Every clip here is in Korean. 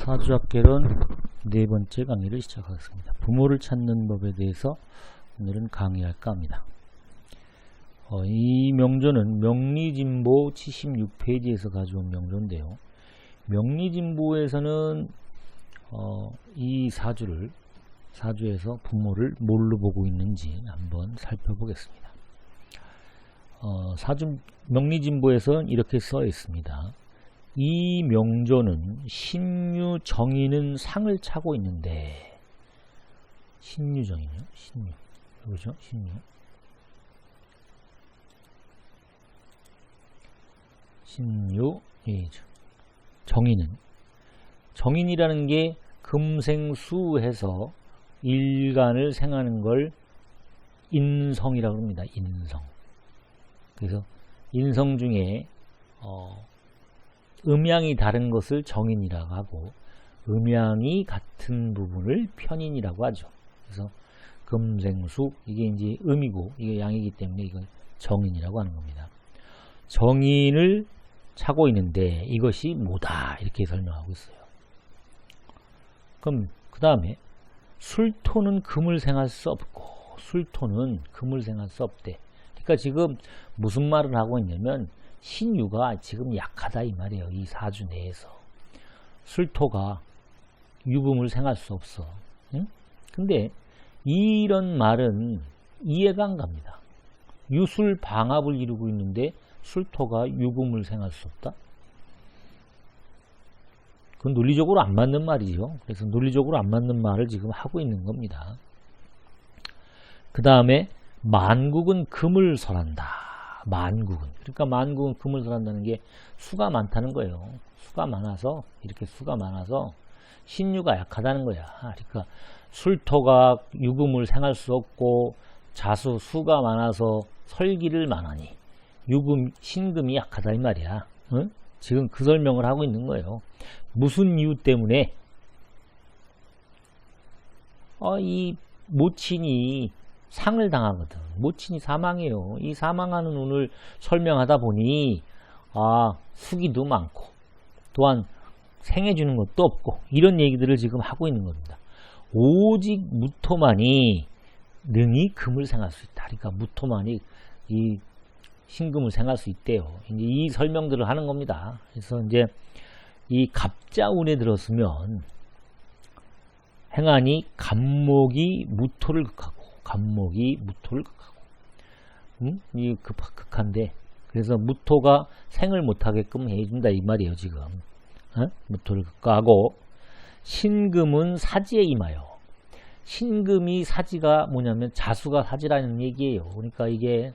사주학개론 네 번째 강의를 시작하겠습니다. 부모를 찾는 법에 대해서 오늘은 강의할까 합니다. 이 명조는 명리진보 76페이지에서 가져온 명조인데요. 명리진보에서는 이 사주에서 부모를 뭘로 보고 있는지 한번 살펴보겠습니다. 명리진보에서는 이렇게 써 있습니다. 이 명조는 신유정인은 상을 차고 있는데, 신유정인이요? 그죠? 정인이라는 게 금생수해서 일간을 생하는 걸 인성이라고 합니다. 인성. 그래서 인성 중에 음양이 다른 것을 정인이라고 하고 음양이 같은 부분을 편인이라고 하죠. 그래서 금생수, 이게 이제 음이고 이게 양이기 때문에 이걸 정인이라고 하는 겁니다. 정인을 차고 있는데 이것이 뭐다, 이렇게 설명하고 있어요. 그럼 그 다음에 술토는 금을 생할 수 없고, 술토는 금을 생할 수 없대. 그러니까 지금 무슨 말을 하고 있냐면 신유가 지금 약하다 이 말이에요. 이 사주 내에서 술토가 유금을 생할 수 없어. 응? 근데 이런 말은 이해가 안 갑니다. 유술 방합을 이루고 있는데 술토가 유금을 생할 수 없다? 그건 논리적으로 안 맞는 말이죠. 그래서 논리적으로 안 맞는 말을 지금 하고 있는 겁니다. 그 다음에 만국은 금을 설한다. 만국은, 그러니까 만국은 금을 설한다는 게 수가 많다는 거예요. 수가 많아서, 이렇게 수가 많아서 신유가 약하다는 거야. 그러니까 술토가 유금을 생할 수 없고 자수 수가 많아서 설기를 많으니 신금이 약하다 이 말이야. 응? 지금 그 설명을 하고 있는 거예요. 무슨 이유 때문에 이 모친이 상을 당하거든. 모친이 사망해요. 이 사망하는 운을 설명하다 보니 수기도 많고 또한 생해주는 것도 없고 이런 얘기들을 지금 하고 있는 겁니다. 오직 무토만이 능히 금을 생할 수 있다. 그러니까 무토만이 이 신금을 생할 수 있대요. 이제 이 설명들을 하는 겁니다. 그래서 이제 이 갑자운에 들었으면 행하니 간목이 무토를 극하고, 이 극한데, 그래서 무토가 생을 못하게끔 해준다 이 말이에요. 지금 무토를 극하고, 신금은 사지에 임하여. 신금이 사지가 뭐냐면 자수가 사지라는 얘기예요. 그러니까 이게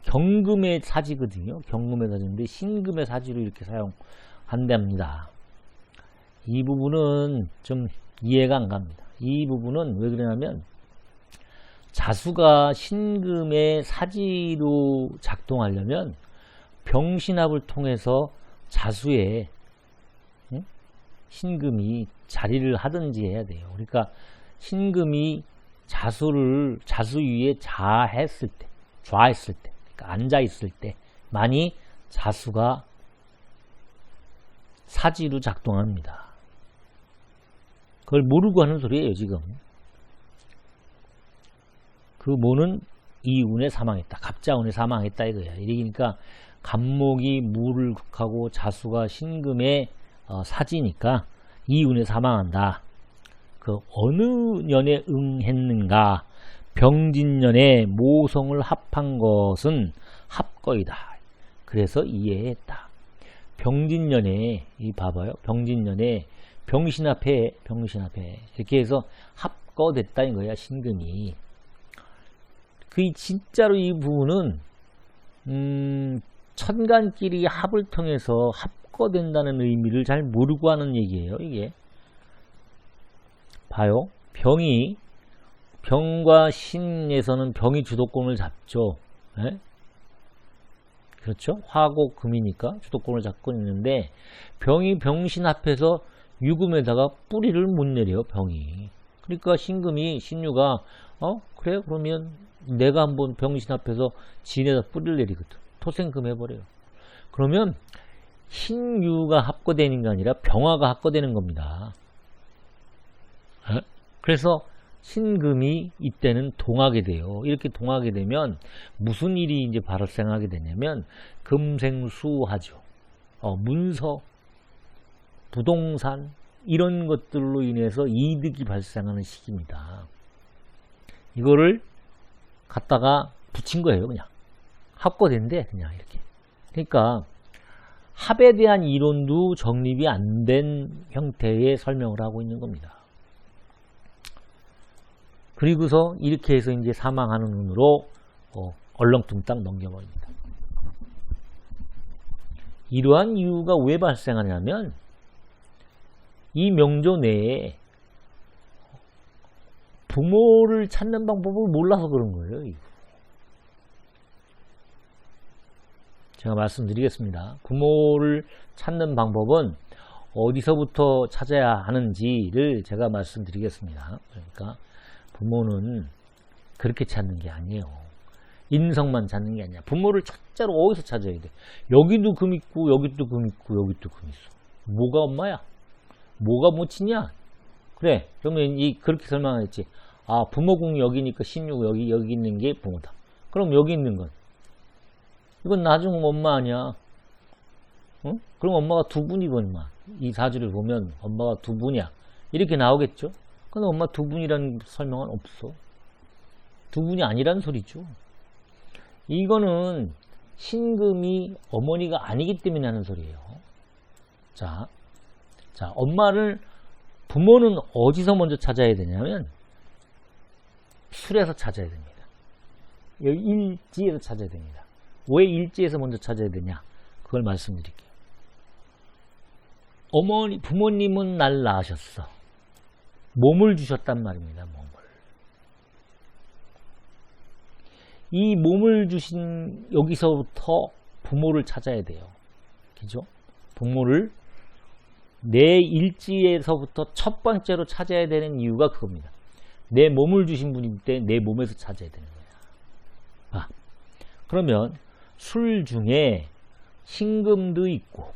경금의 사지거든요. 경금의 사지인데 신금의 사지로 이렇게 사용한답니다. 이 부분은 좀 이해가 안 갑니다. 이 부분은 왜 그러냐면 자수가 신금의 사지로 작동하려면 병신합을 통해서 자수에 신금이 자리를 하든지 해야 돼요. 그러니까 신금이 자수 위에 좌했을 때, 그러니까 앉아 있을 때만이 자수가 사지로 작동합니다. 그걸 모르고 하는 소리예요, 지금. 그 모는 이 운에 사망했다. 갑자운에 사망했다 이거야. 이러니까 간목이 무를 극하고 자수가 신금의 사지니까 이 운에 사망한다. 그 어느 년에 응했는가? 병진년에 모성을 합한 것은 합거이다. 그래서 이해했다. 병진년에, 이 봐봐요. 병진년에 병신합해 이렇게 해서 합거됐다 이거야, 신금이. 진짜로 이 부분은 천간끼리 합을 통해서 합거된다는 의미를 잘 모르고 하는 얘기예요. 이게 봐요. 병과 신에서는 병이 주도권을 잡죠. 네? 그렇죠? 화고 금이니까 주도권을 잡고 있는데 병이 병신 앞에서 유금에다가 뿌리를 못 내려요. 병이. 그러니까 신유가 그래 그러면 내가 한번 병신 앞에서 진에다 뿌리를 내리거든. 토생금 해버려요. 그러면 신유가 합거되는 게 아니라 병화가 합거되는 겁니다. 그래서 신금이 이때는 동하게 돼요. 이렇게 동하게 되면 무슨 일이 이제 발생하게 되냐면 금생수하죠. 문서, 부동산 이런 것들로 인해서 이득이 발생하는 시기입니다. 이거를 갖다가 붙인 거예요. 그냥 합거된대 그냥 이렇게. 그러니까 합에 대한 이론도 정립이 안 된 형태의 설명을 하고 있는 겁니다. 그리고서 이렇게 해서 이제 사망하는 운으로 얼렁뚱땅 넘겨버립니다. 이러한 이유가 왜 발생하냐면 이 명조 내에 부모를 찾는 방법을 몰라서 그런 거예요. 제가 말씀드리겠습니다. 부모를 찾는 방법은 어디서부터 찾아야 하는지를 제가 말씀드리겠습니다. 그러니까 부모는 그렇게 찾는 게 아니에요. 인성만 찾는 게 아니야. 부모를 첫째로 어디서 찾아야 돼? 여기도 금 있고 여기도 금 있고 여기도 금 있어. 뭐가 엄마야? 뭐가 모친이야? 그래. 그러면 그렇게 설명했지. 아, 부모궁이 여기니까 신유 여기 있는 게 부모다. 그럼 여기 있는 건 이건 나중 엄마 아니야. 응? 그럼 엄마가 두 분이건 이 사주를 보면 엄마가 두 분이야. 이렇게 나오겠죠? 근데 엄마 두 분이라는 설명은 없어. 두 분이 아니란 소리죠. 이거는 신금이 어머니가 아니기 때문에 하는 소리예요. 자, 부모는 어디서 먼저 찾아야 되냐면 술에서 찾아야 됩니다. 여기 일지에서 찾아야 됩니다. 왜 일지에서 먼저 찾아야 되냐? 그걸 말씀드릴게요. 부모님은 날 낳으셨어. 몸을 주셨단 말입니다. 몸을. 이 몸을 주신 여기서부터 부모를 찾아야 돼요. 그죠? 부모를 내 일지에서부터 첫 번째로 찾아야 되는 이유가 그겁니다. 내 몸을 주신 분일 때 내 몸에서 찾아야 되는 거야. 그러면 술 중에 신금도 있고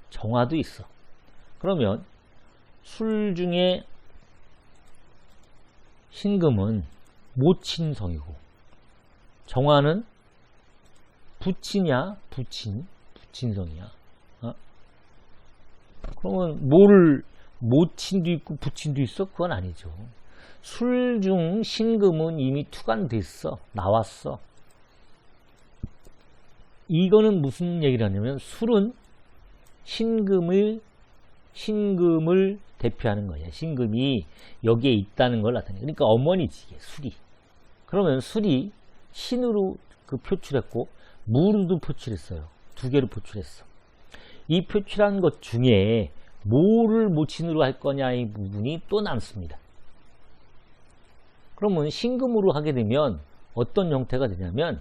정화도 있어. 그러면 술 중에 신금은 모친성이고 정화는 부친이야? 부친성이야. 그러면 모친도 있고 부친도 있어? 그건 아니죠. 술 중 신금은 이미 투관됐어. 나왔어. 이거는 무슨 얘기를 하냐면 술은 신금을 대표하는 거예요. 신금이 여기에 있다는 걸 나타내요. 그러니까 어머니지, 술이. 그러면 술이 신으로 표출했고 무로도 표출했어요. 두 개로 표출했어. 이 표출한 것 중에 뭐를 모친으로 할 거냐의 부분이 또 남습니다. 그러면 신금으로 하게 되면 어떤 형태가 되냐면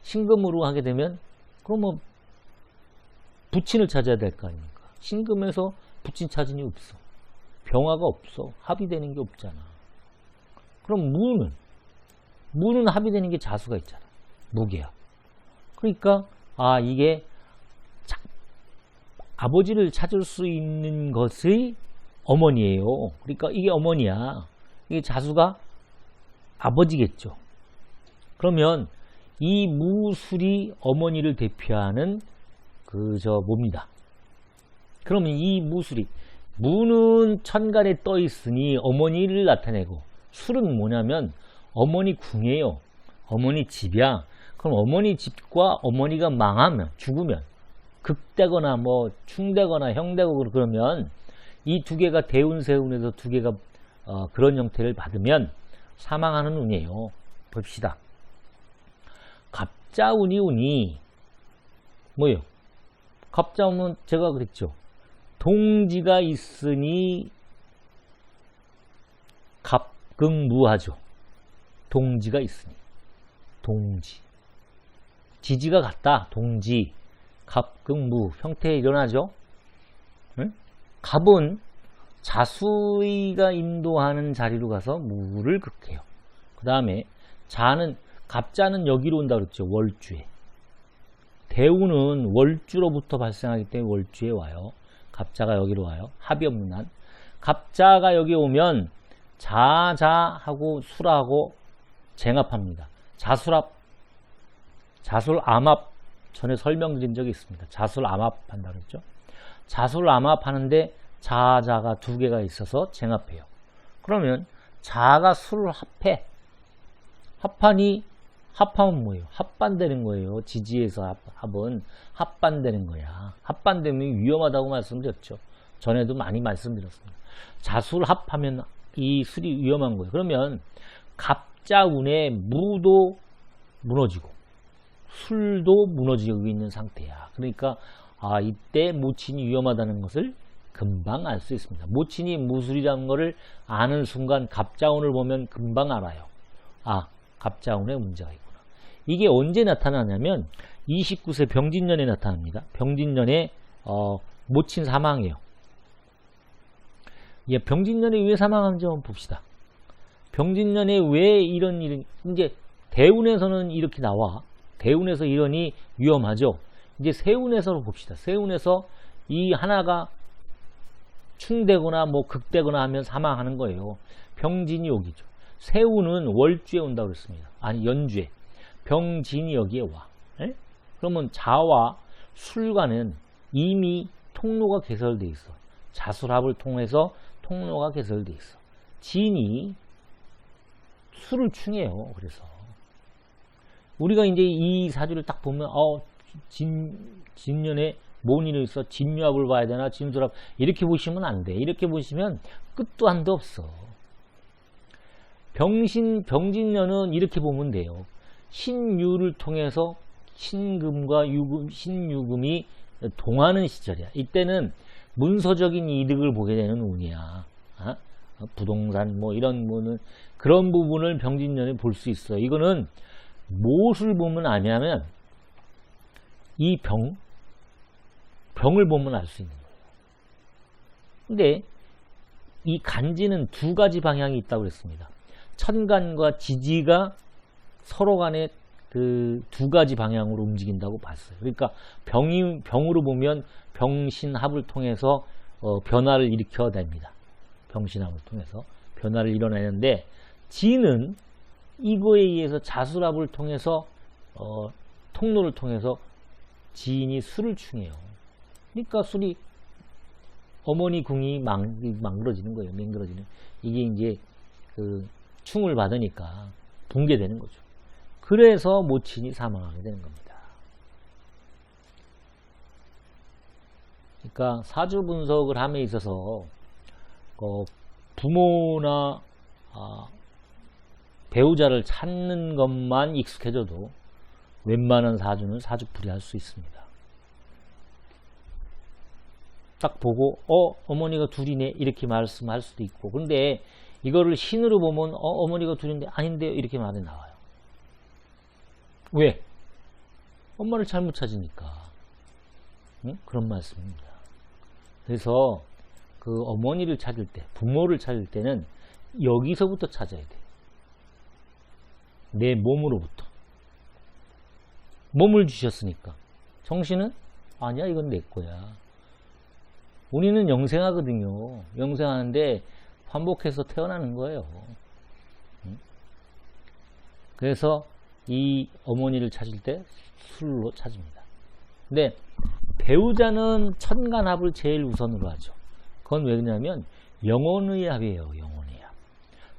신금으로 하게 되면 그러면 부친을 찾아야 될 거 아닙니까? 신금에서 부친 찾으니 없어. 병화가 없어. 합의되는 게 없잖아. 그럼 무는 합의되는 게 자수가 있잖아. 무계야. 그러니까 이게 아버지를 찾을 수 있는 것의 어머니예요. 그러니까 이게 어머니야. 이게 자수가 아버지겠죠. 그러면 이 무술이 어머니를 대표하는 뭡니다. 그러면 이 무는 천간에 떠 있으니 어머니를 나타내고 술은 뭐냐면 어머니 궁이에요. 어머니 집이야. 그럼 어머니 집과 어머니가 망하면 죽으면 극되거나 충되거나 형되고 그러면 이 두 개가 대운세운에서 두 개가 그런 형태를 받으면 사망하는 운이에요. 봅시다. 갑자운이 뭐예요? 갑자운은 제가 그랬죠. 동지가 있으니 갑극무하죠. 동지가 있으니. 동지. 지지가 같다. 동지. 갑극무. 형태에 일어나죠. 응? 갑은 자수가 인도하는 자리로 가서 무를 극해요. 그 다음에 갑자는 여기로 온다 그랬죠. 월주에. 대우는 월주로부터 발생하기 때문에 월주에 와요. 갑자가 여기로 와요. 합이 없는 한. 갑자가 여기 오면 자자하고 술하고 쟁합합니다. 자술합, 자술암합 전에 설명드린 적이 있습니다. 자술암합 한다고 했죠. 자술암합 하는데 자자가 두 개가 있어서 쟁합해요. 그러면 자가 술을 합해. 합하니 합하면 뭐예요? 합반되는 거예요. 지지에서 합은 합반되는 거야. 합반되면 위험하다고 말씀드렸죠. 전에도 많이 말씀드렸습니다. 자술합하면 이 술이 위험한 거예요. 그러면 갑자운에 무도 무너지고 술도 무너지고 있는 상태야. 그러니까 이때 모친이 위험하다는 것을 금방 알 수 있습니다. 모친이 무술이라는 것을 아는 순간 갑자운을 보면 금방 알아요. 갑자운에 문제가 있구나. 이게 언제 나타나냐면 29세 병진년에 나타납니다. 병진년에 모친 사망이에요. 병진년에 왜 사망하는지 한번 봅시다. 병진년에 왜 이런 일이, 이제 대운에서는 이렇게 나와. 대운에서 이러니 위험하죠. 이제 세운에서 봅시다. 세운에서 이 하나가 충되거나 뭐 극되거나 하면 사망하는 거예요. 병진이 여기죠. 세운은 월주에 온다고 그랬습니다. 아니 연주에. 병진이 여기에 와. 에? 그러면 자와 술과는 이미 통로가 개설되어 있어. 자술합을 통해서 통로가 개설되어 있어. 진이 술을 충해요. 그래서 우리가 이제 이 사주를 딱 보면 진년에 뭔 일이 있어? 진유합을 봐야 되나? 진술합 이렇게 보시면 안 돼. 이렇게 보시면 끝도 한도 없어. 병진년은 이렇게 보면 돼요. 신유를 통해서 신금과 신유금이 동하는 시절이야. 이때는 문서적인 이득을 보게 되는 운이야. 부동산 뭐 이런 거는 그런 부분을 병진년에 볼 수 있어요. 이거는 무엇을 보면 아냐면 이 병을 보면 알 수 있는 거예요. 근데 이 간지는 두 가지 방향이 있다고 그랬습니다. 천간과 지지가 서로 간에 그 두 가지 방향으로 움직인다고 봤어요. 그러니까 병으로 보면 병신합을 통해서 변화를 일으켜야 됩니다. 병신합을 통해서 변화를 일어나는데 지는 이거에 의해서 자술합을 통해서 통로를 통해서 지인이 술을 충해요. 그러니까 술이 어머니 궁이 망그러지는 거예요. 맹그러지는. 이게 이제 그 충을 받으니까 붕괴되는 거죠. 그래서 모친이 사망하게 되는 겁니다. 그러니까 사주 분석을 함에 있어서 부모나 배우자를 찾는 것만 익숙해져도 웬만한 사주는 사주풀이할 수 있습니다. 딱 보고 어머니가 둘이네 이렇게 말씀할 수도 있고, 근데 이거를 신으로 보면 어머니가 둘인데 아닌데요 이렇게 말이 나와요. 왜? 엄마를 잘못 찾으니까. 응? 그런 말씀입니다. 그래서 그 어머니를 찾을 때, 부모를 찾을 때는 여기서부터 찾아야 돼. 내 몸으로부터. 몸을 주셨으니까. 정신은? 아니야, 이건 내 거야. 우리는 영생하거든요. 영생하는데 반복해서 태어나는 거예요. 그래서 이 어머니를 찾을 때 술로 찾습니다. 근데 배우자는 천간합을 제일 우선으로 하죠. 그건 왜 그러냐면 영혼의 합이에요. 영혼의 합.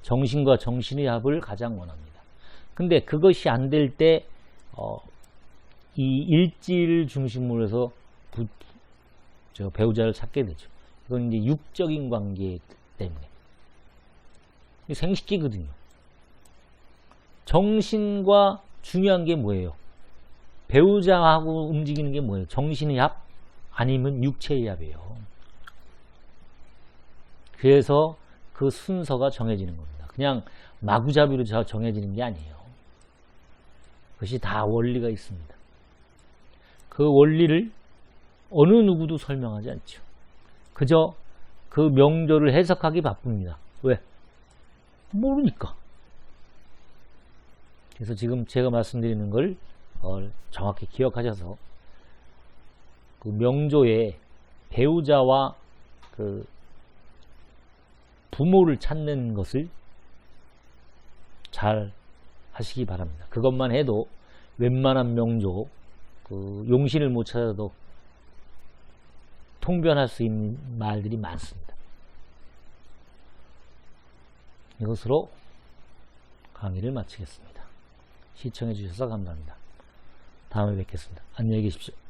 정신과 정신의 합을 가장 원합니다. 근데 그것이 안 될 때 이 일지를 중심으로 해서 배우자를 찾게 되죠. 이건 이제 육적인 관계 때문에. 생식기거든요. 정신과 중요한 게 뭐예요? 배우자하고 움직이는 게 뭐예요? 정신의 합? 아니면 육체의 합이에요. 그래서 그 순서가 정해지는 겁니다. 그냥 마구잡이로 정해지는 게 아니에요. 그것이 다 원리가 있습니다. 그 원리를 어느 누구도 설명하지 않죠. 그저 그 명조를 해석하기 바쁩니다. 왜? 모르니까. 그래서 지금 제가 말씀드리는 걸 정확히 기억하셔서 그 명조에 배우자와 그 부모를 찾는 것을 잘 하시기 바랍니다. 그것만 해도 웬만한 명조, 그 용신을 못 찾아도 통변할 수 있는 말들이 많습니다. 이것으로 강의를 마치겠습니다. 시청해 주셔서 감사합니다. 다음에 뵙겠습니다. 안녕히 계십시오.